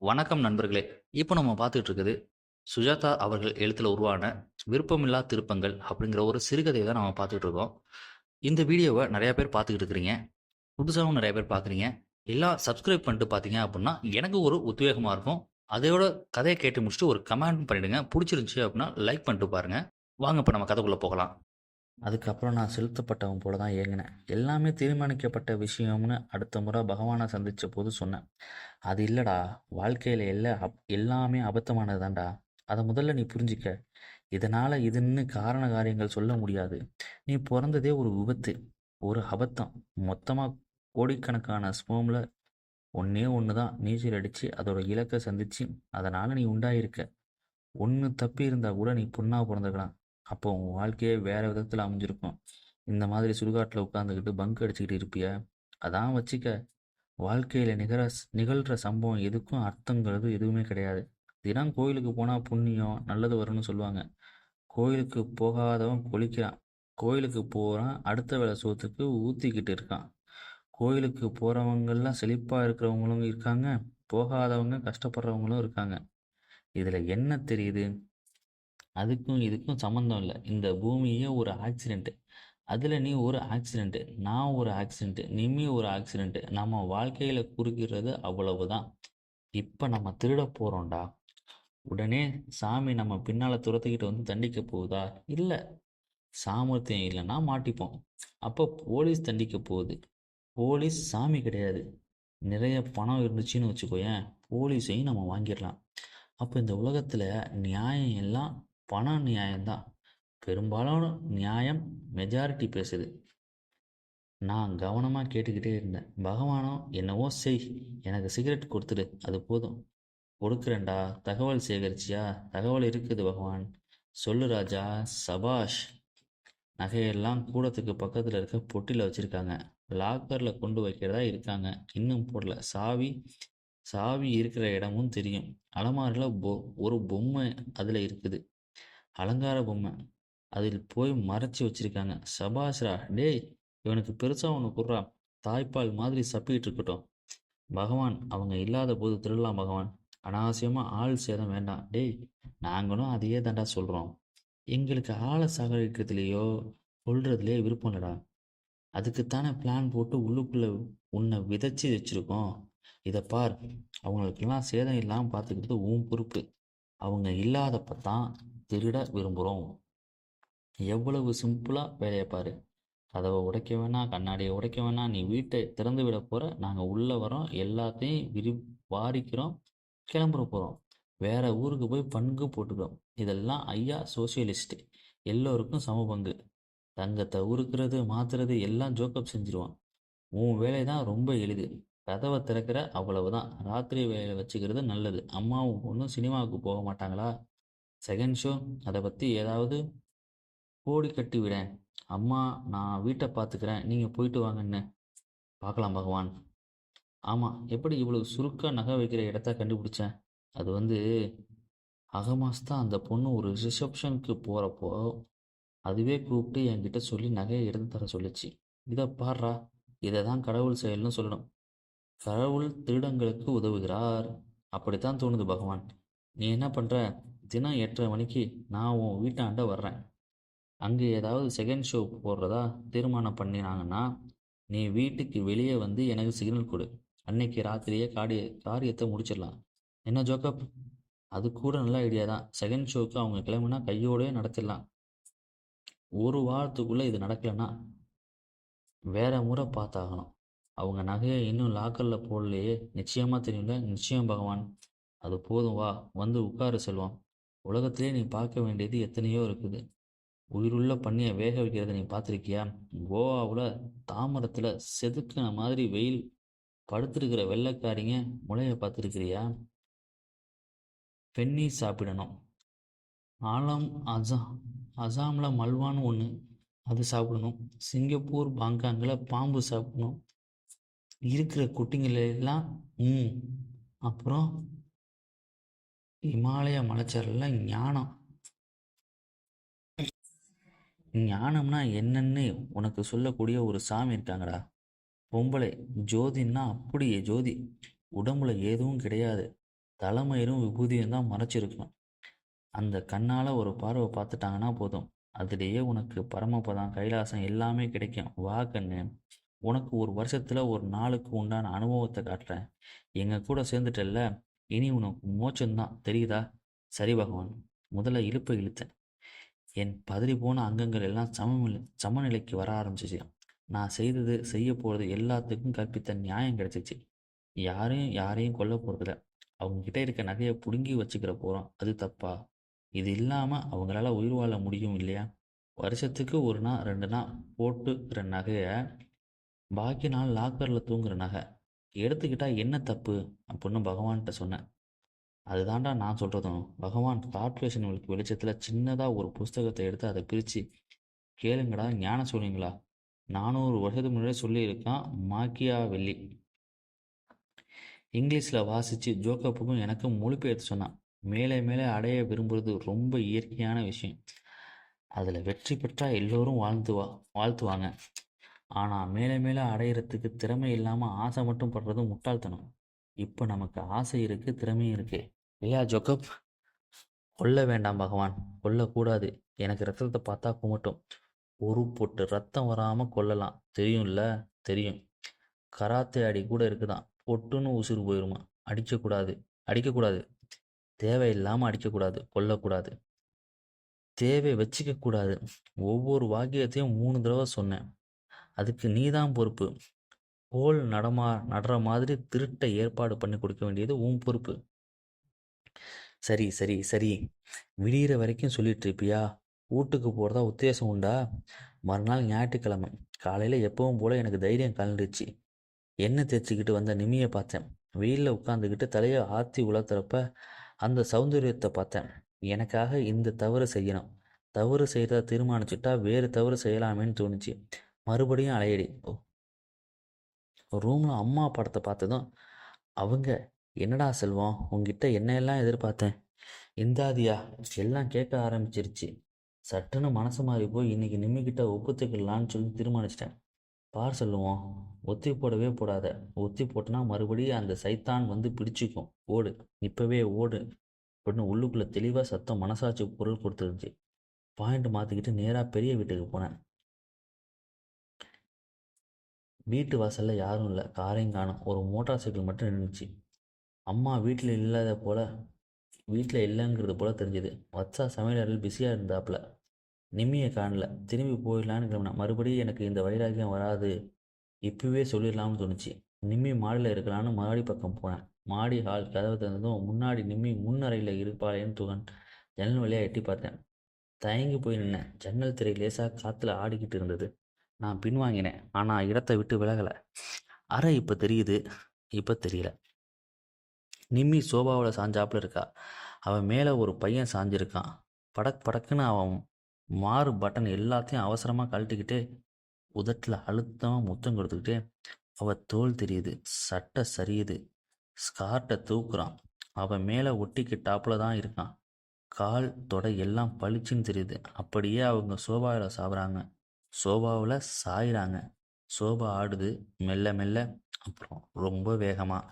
வணக்கம் நண்பர்களே! இப்போ நம்ம பார்த்துட்டு இருக்குது, சுஜாதா அவர்கள் எழுத்துல உருவான "விருப்பமில்லா திருப்பங்கள்" அப்படிங்கிற ஒரு சிறுகதைய தான் நம்ம பார்த்துட்டு இருக்கோம். இந்த வீடியோவ நெறைய பேர் பார்த்துக்கிட்டு இருக்கிறீங்க. புதுசாவும் நெறைய பேர் பார்க்குறீங்க. எல்லாம் சப்ஸ்கிரைப் பண்ணிட்டு பார்த்தீங்க அப்படின்னா, எனக்கு ஒரு உத்வேகமா இருக்கும். அதோட கதைய கேட்டு முடிச்சுட்டு ஒரு கமெண்ட் பண்ணிடுங்க. புடிச்சிருந்துச்சு அப்படின்னா லைக் பண்ணிட்டு பாருங்க. வாங்க இப்ப நம்ம கதைக்குள்ள போகலாம். அதுக்கப்புறம் நான் செலுத்தப்பட்டவன் போல தான் ஏங்கினேன். எல்லாமே தீர்மானிக்கப்பட்ட விஷயம்னு அடுத்த முறை பகவானை சந்திச்ச போது சொன்னேன். அது இல்லடா, வாழ்க்கையில் எல்லாமே அபத்தமானது தான்டா. அதை முதல்ல நீ புரிஞ்சிக்க. இதனால் இதுன்னு காரண காரியங்கள் சொல்ல முடியாது. நீ பிறந்ததே ஒரு விபத்து, ஒரு அபத்தம். மொத்தமாக கோடிக்கணக்கான ஸ்போமில் ஒன்றே ஒன்று தான் நீச்சல் அடித்து அதோட இலக்கை சந்திச்சு அதனால் நீ உண்டாயிருக்க. ஒன்று தப்பி இருந்தால் கூட நீ பொண்ணா பிறந்திருக்கலாம். அப்போ உன் வாழ்க்கையே வேறு விதத்தில் அமைஞ்சிருக்கும். இந்த மாதிரி சுடுகாட்டில் உட்காந்துக்கிட்டு பங்க் அடிச்சுக்கிட்டு இருப்பிய. அதான் வச்சுக்க. வாழ்க்கையில் நிகழ்கிற சம்பவம் எதுக்கும் அர்த்தங்கிறது எதுவுமே கிடையாது. தினம் கோயிலுக்கு போனால் புண்ணியம் நல்லது வரும்னு சொல்லுவாங்க. கோயிலுக்கு போகாதவன் கொளிக்கிறான். கோயிலுக்கு போகிறான் அடுத்த வேளை சோத்துக்கு ஊற்றிக்கிட்டு இருக்கான். கோயிலுக்கு போகிறவங்கெல்லாம் செழிப்பாக இருக்கிறவங்களும் இருக்காங்க, போகாதவங்க கஷ்டப்படுறவங்களும் இருக்காங்க. இதில் என்ன தெரியுது? அதுக்கும் இதுக்கும் சம்மந்தம் இல்லை. இந்த பூமியே ஒரு ஆக்சிடெண்ட்டு. அதில் நீ ஒரு ஆக்சிடெண்ட்டு, நான் ஒரு ஆக்சிடெண்ட்டு, நிம்மி ஒரு ஆக்சிடெண்ட்டு. நம்ம வாழ்க்கையில் குறுக்கிறது அவ்வளவுதான். இப்போ நம்ம திருட போகிறோம்டா. உடனே சாமி நம்ம பின்னால் துரத்திக்கிட்டு வந்து தண்டிக்க போகுதா? இல்லை. சாமர்த்தியம் இல்லைன்னா மாட்டிப்போம். அப்போ போலீஸ் தண்டிக்க போகுது. போலீஸ் சாமி கிடையாது. நிறைய பணம் இருந்துச்சுன்னு வச்சுக்கோயேன், போலீஸையும் நம்ம வாங்கிடலாம். அப்போ இந்த உலகத்தில் நியாயம் எல்லாம் பண நியாயம்தான். பெரும்பாலான நியாயம் மெஜாரிட்டி பேசுது. நான் கவனமாக கேட்டுக்கிட்டே இருந்தேன். பகவானோ என்னவோ செய், எனக்கு சிகரெட் கொடுத்துடு, அது போதும். கொடுக்குறேன்டா. தகவல் சேகரிச்சியா? தகவல் இருக்குது பகவான். சொல்லு ராஜா. சபாஷ். நகையெல்லாம் கூடத்துக்கு பக்கத்தில் இருக்க பொட்டியில் வச்சுருக்காங்க. லாக்கரில் கொண்டு வைக்கிறதா இருக்காங்க. இன்னும் போடல. சாவி சாவி இருக்கிற இடமும் தெரியும். அலமாரியில் ஒரு பொம்மை அதில் இருக்குது. அலங்கார பொம்மை. அதில் போய் மறைச்சி வச்சிருக்காங்க. சபாஷ்ரா. டேய், இவனுக்கு பெருசாக ஒன்று குர்றா. தாய்ப்பால் மாதிரி சப்பிக்கிட்டு இருக்கட்டும். பகவான், அவங்க இல்லாத போது திருடலாம் பகவான். அனாவசியமாக ஆள் சேதம் வேண்டாம். டேய், நாங்களும் அதையே தாண்டா சொல்கிறோம். எங்களுக்கு ஆளை சாகடிக்கிறதுலையோ கொல்றதுலையோ விருப்பம் இல்லைடா. அதுக்குத்தானே பிளான் போட்டு உள்ளுக்குள்ளே உன்னை விதைச்சி வச்சுருக்கோம். இதை பார், அவங்களுக்கெல்லாம் சேதம் இல்லாமல் பார்த்துக்கிறது உன் பொறுப்பு. அவங்க இல்லாதப்ப தான் திருட விரும்புகிறோம். எவ்வளவு சிம்பிளாக வேலையை பாரு. கதவை உடைக்க வேணாம், கண்ணாடியை உடைக்க வேணாம். நீ வீட்டை திறந்து விட போகிற, நாங்கள் உள்ளே வரோம், எல்லாத்தையும் வாரிக்கிறோம், கிளம்புற போகிறோம். வேற ஊருக்கு போய் பங்கு போட்டுக்கிறோம். இதெல்லாம் ஐயா சோசியலிஸ்ட். எல்லோருக்கும் சம பங்கு. தங்கத்தை உருக்குறது மாத்துறது எல்லாம் ஜோக்கப் செஞ்சிருவான். உன் வேலை தான் ரொம்ப எளிது. கதவை திறக்கிற, அவ்வளவுதான். ராத்திரி வேலையை வச்சுக்கிறது நல்லது. அம்மாவும் பொண்ணும் சினிமாவுக்கு போக மாட்டாங்களா? செகண்ட் ஷோ, அதை பற்றி ஏதாவது கோடி கட்டி விடேன். அம்மா, நான் வீட்டை பார்த்துக்கிறேன், நீங்கள் போயிட்டு வாங்கன்னு. பார்க்கலாம் பகவான். ஆமாம், எப்படி இவ்வளோ சுருக்க நகை வைக்கிற இடத்த கண்டுபிடிச்சேன்? அது வந்து அகமாஸ் தான். அந்த பொண்ணு ஒரு ரிசப்ஷனுக்கு போகிறப்போ அதுவே கூப்பிட்டு என்கிட்ட சொல்லி நகையை எடுத்து தர சொல்லிச்சு. இதை பாடுறா, இதை தான் கடவுள் செயல்னு சொல்லணும். கடவுள் திருடங்களுக்கு உதவுகிறார். அப்படித்தான் தோணுது பகவான். நீ என்ன பண்ணுற? தினம் 8:30 மணிக்கு நான் உன் வீட்டாண்ட வர்றேன். அங்கே ஏதாவது செகண்ட் ஷோ போடுறதா தீர்மானம் பண்ணினாங்கன்னா நீ வீட்டுக்கு வெளியே வந்து எனக்கு சிக்னல் கொடு. அன்னைக்கு ராத்திரியே காரியத்தை முடிச்சிடலாம். என்ன ஜோக்கப்? அது கூட நல்ல ஐடியா தான். செகண்ட் ஷோக்கு அவங்க கிளம்புனா கையோடவே நடத்திடலாம். ஒரு வாரத்துக்குள்ளே இது நடக்கலைன்னா வேற முறை பார்த்தாகணும். அவங்க நகையை இன்னும் லாக்கரில் போடலையே. நிச்சயமாக தெரியும்ல? நிச்சயம் பகவான். அது போதும், வா வந்து உட்காரு செல்வம். உலகத்திலே நீ பார்க்க வேண்டியது எத்தனையோ இருக்குது. உயிருள்ள பண்ணியை வேக வைக்கிறத நீ பார்த்துருக்கியா? கோவாவில் தாமரத்தில் செதுக்கின மாதிரி வெயில் படுத்திருக்கிற வெள்ளைக்காரிங்க முளைய பார்த்துருக்கிறியா? பென்னி சாப்பிடணும். ஆலம் அசாமில் மல்வான்னு ஒன்று, அது சாப்பிடணும். சிங்கப்பூர் பாங்காங்கில் பாம்பு சாப்பிடணும். இருக்கிற குட்டிங்களெல்லாம். அப்புறம் இமாலய மலைச்சாரலில் ஞானம். ஞானம்னா என்னன்னு உனக்கு சொல்லக்கூடிய ஒரு சாமி இருக்காங்கடா. பொம்பளை ஜோதின்னா அப்படியே ஜோதி. உடம்புல எதுவும் கிடையாது. தலைமயிரும் விபூதியும் தான் மறைச்சிருக்கும். அந்த கண்ணால் ஒரு பார்வை பார்த்துட்டாங்கன்னா போதும், அதுலேயே உனக்கு பரமபதம் கைலாசம் எல்லாமே கிடைக்கும். வா கண்ணு, உனக்கு ஒரு வருஷத்தில் ஒரு நாளுக்கு உண்டான அனுபவத்தை காட்டுறேன். எங்கள் கூட சேர்ந்துட்டல்ல, இனி உனக்கு மோட்சம்தான், தெரியுதா? சரி பகவான். முதல்ல இழுப்பை இழுத்தேன். என் பதறி போன அங்கங்கள் எல்லாம் சமநிலைக்கு வர ஆரம்பிச்சிச்சு. நான் செய்தது செய்ய போகிறது எல்லாத்துக்கும் கற்பித்த நியாயம் கிடைச்சிச்சு. யாரையும் கொல்ல போகிறதில்ல, அவங்கக்கிட்ட இருக்க நகையை பிடுங்கி வச்சுக்கிற போகிறோம். அது தப்பா? இது இல்லாமல் அவங்களால உயிர் வாழ முடியும் இல்லையா? வருஷத்துக்கு ஒரு நாள் 2 நாள் போட்டுக்கிற நகையை பாக்கி நாள் லாக்கரில் தூங்குற நகை எடுத்துக்கிட்டா என்ன தப்பு அப்படின்னு பகவான்கிட்ட சொன்னேன். அதுதான்டா நான் சொல்கிறதும். பகவான் கார்ப்பரேஷன் வெளிச்சத்தில் சின்னதாக ஒரு புஸ்தகத்தை எடுத்து அதை பிரித்து, கேளுங்கடா ஞான சொல்லுங்களா, 400 வருஷத்துக்கு முன்னாடியே சொல்லியிருக்கான் மாக்கியாவெல்லி. இங்கிலீஷில் வாசித்து ஜோக்கப்புக்கும் எனக்கும் மொழிபெயர்த்து சொன்னான். மேலே மேலே அடைய விரும்புகிறது ரொம்ப இயற்கையான விஷயம். அதில் வெற்றி பெற்றால் எல்லோரும் வாழ்த்துவாங்க. ஆனால் மேலே மேலே அடையிறதுக்கு திறமை இல்லாமல் ஆசை மட்டும் படுறது முட்டாள்தனம். இப்போ நமக்கு ஆசை இருக்குது, திறமையும் இருக்குது இல்லையா ஜோக்கப்? கொல்ல வேண்டாம் பகவான், கொல்லக்கூடாது. எனக்கு ரத்தத்தை பார்த்தா குமட்டும். ஒரு பொட்டு ரத்தம் வராமல் கொல்லலாம், தெரியும்ல? தெரியும். கராத்தே அடி கூட இருக்குதான், பொட்டுன்னு உசுறு போயிருமா. அடிக்கக்கூடாது. தேவையில்லாமல் அடிக்கக்கூடாது, கொல்லக்கூடாது, தேவை வச்சுக்கக்கூடாது. ஒவ்வொரு வாக்கியத்தையும் 3 தடவை சொன்னேன். அதுக்கு நீதான் பொறுப்பு. கோல் நடுற மாதிரி திருட்டை ஏற்பாடு பண்ணி கொடுக்க வேண்டியது உன் பொறுப்பு. சரி சரி சரி, விடிகிற வரைக்கும் சொல்லிட்டு இருப்பியா? வீட்டுக்கு போகிறதா உத்தேசம் உண்டா? மறுநாள் ஞாயிற்றுக்கிழமை காலையில் எப்பவும் போல் எனக்கு தைரியம் கலந்துச்சு. எண்ணெய் தேய்ச்சிக்கிட்டு வந்த நிமியை பார்த்தேன். வெயிலில் உட்காந்துக்கிட்டு தலையை ஆற்றி உலர்த்துறப்ப அந்த சௌந்தரியத்தை பார்த்தேன். எனக்காக இந்த தவறு செய்யணும், தவறு செய்கிறத தீர்மானிச்சுட்டா வேறு தவறு செய்யலாமேன்னு தோணுச்சு. மறுபடியும் அலையடி. ரூமில் அம்மா படத்தை பார்த்ததும் அவங்க, என்னடா செல்வம், உங்ககிட்ட என்னையெல்லாம் எதிர்பார்த்தேன், இந்தாதியா எல்லாம் கேட்க ஆரம்பிச்சிருச்சு. சட்டுன்னு மனசு மாறி போய் இன்னைக்கு நிம்மிக்கிட்ட ஒப்புத்துக்கலான்னு சொல்லி தீர்மானிச்சிட்டேன். பார் செல்லுவோம், ஒத்தி போடவே போடாத. ஒத்தி போட்டனா மறுபடியும் அந்த சைத்தான் வந்து பிடிச்சிக்கும். ஓடு, இப்போவே ஓடு அப்படின்னு உள்ளுக்குள்ளே தெளிவாக சத்தம் மனசாட்சி பொருள் கொடுத்துருந்துச்சு. பாயிண்ட் மாற்றிக்கிட்டு நேராக பெரிய வீட்டுக்கு போனேன். வீட்டு வாசலில் யாரும் இல்லை, காரையும் காணும். ஒரு மோட்டார் சைக்கிள் மட்டும் நின்றுச்சு. அம்மா வீட்டில் இல்லைங்கிறது போல் தெரிஞ்சுது. வச்சா சமையலறையில் பிஸியாக இருந்தாப்புல. நிம்மியை காணல. திரும்பி போயிடலான்னு கிளம்பினேன். மறுபடியும் எனக்கு இந்த வைராக்கியம் வராது, இப்போவே சொல்லிடலாம்னு தோணுச்சு. நிம்மி மாடியில் இருக்கலான்னு மாடி பக்கம் போனேன். மாடி ஹால் கதவை திறந்ததும் முன்னாடி நிம்மி முன்னறையில் இருப்பாளேன்னு தூங்கன் ஜன்னல் வழியாக எட்டி பார்த்தேன். தயங்கி போய் நின்னேன். ஜன்னல் திரை லேசாக காற்றுல ஆடிக்கிட்டு இருந்தது. நான் பின்வாங்கினேன், ஆனால் இடத்தை விட்டு விலகலை. அறை இப்போ தெரியுது, இப்போ தெரியல. நிம்மி சோபாவில் சாஞ்சாப்புல இருக்கா. அவன் மேலே ஒரு பையன் சாஞ்சிருக்கான். படக்குன்னு அவன் மாறு பட்டன் எல்லாத்தையும் அவசரமாக கழட்டிக்கிட்டு உதட்டில் அழுத்தமாக முத்தம் கொடுத்துக்கிட்டு, அவள் தோல் தெரியுது, சட்டை சரியுது, ஸ்கார்ட்டை தூக்குறான். அவன் மேலே ஒட்டிக்கிட்டாப்புல தான் இருக்கான். கால் தொடை எல்லாம் பளிச்சுன்னு தெரியுது. அப்படியே அவங்க சோபாவில் சாயிறாங்க. சோபா ஆடுது மெல்ல மெல்ல, அப்புறம் ரொம்ப வேகமாக.